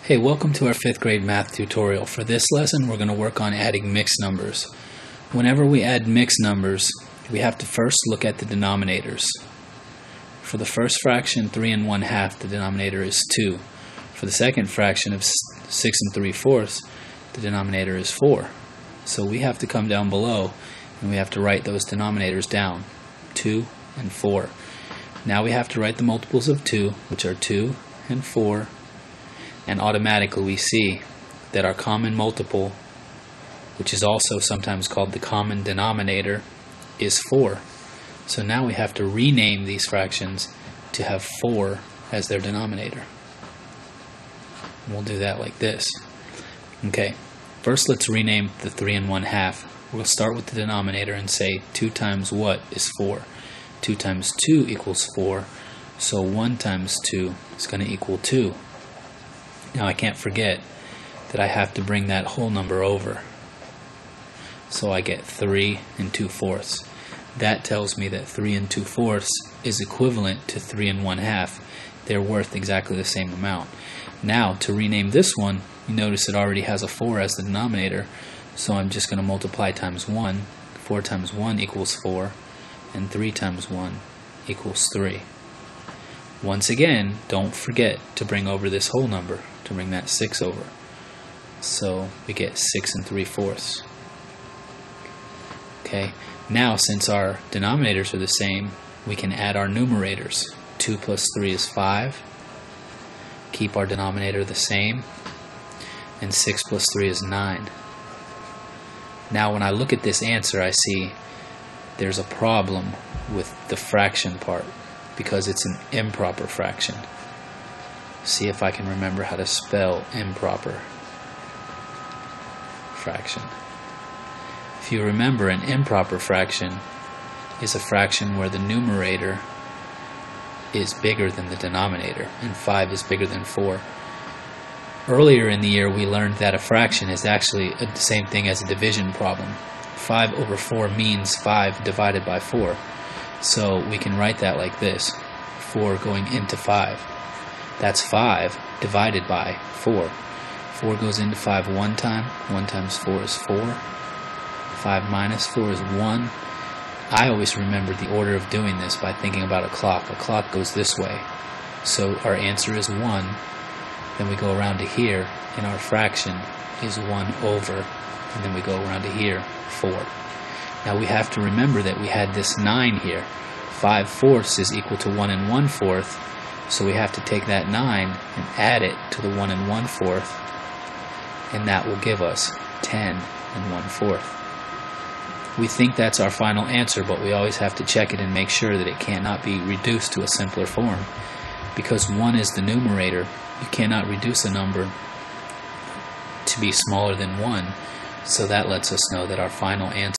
Hey, welcome to our 5th grade math tutorial. For this lesson, we're going to work on adding mixed numbers. Whenever we add mixed numbers, we have to first look at the denominators. For the first fraction, 3 1/2, the denominator is 2. For the second fraction of 6 3/4, the denominator is 4. So we have to come down below and we have to write those denominators down, 2 and 4. Now we have to write the multiples of 2, which are 2 and 4. And automatically we see that our common multiple, which is also sometimes called the common denominator, is 4. So now we have to rename these fractions to have 4 as their denominator. And we'll do that like this. Okay, first let's rename the 3 1/2. We'll start with the denominator and say 2 times what is 4? 2 times 2 equals 4, so 1 times 2 is going to equal 2. Now I can't forget that I have to bring that whole number over. So I get 3 2/4. That tells me that 3 2/4 is equivalent to 3 1/2. They're worth exactly the same amount. Now to rename this one, you notice it already has a 4 as the denominator, so I'm just going to multiply times 1. 4 times 1 equals 4, and 3 times 1 equals 3. Once again, don't forget to bring over this whole number, to bring that 6 over. So we get 6 3/4. Okay, now since our denominators are the same, we can add our numerators. 2 plus 3 is 5. Keep our denominator the same. And 6 plus 3 is 9. Now when I look at this answer, I see there's a problem with the fraction part, because it's an improper fraction. See if I can remember how to spell improper fraction. If you remember, an improper fraction is a fraction where the numerator is bigger than the denominator, and 5 is bigger than 4. Earlier in the year we learned that a fraction is actually the same thing as a division problem. 5 over 4 means 5 divided by 4. So we can write that like this, 4 going into 5. That's 5 divided by 4. 4 goes into 5 one time. 1 times 4 is 4. 5 minus 4 is 1. I always remember the order of doing this by thinking about a clock. A clock goes this way. So our answer is 1. Then we go around to here, and our fraction is 1 over. And then we go around to here, 4. Now we have to remember that we had this 9 here. 5/4 is equal to 1 1/4, so we have to take that 9 and add it to the 1 1/4, and that will give us 10 1/4. We think that's our final answer, but we always have to check it and make sure that it cannot be reduced to a simpler form. Because 1 is the numerator, you cannot reduce a number to be smaller than 1, so that lets us know that our final answer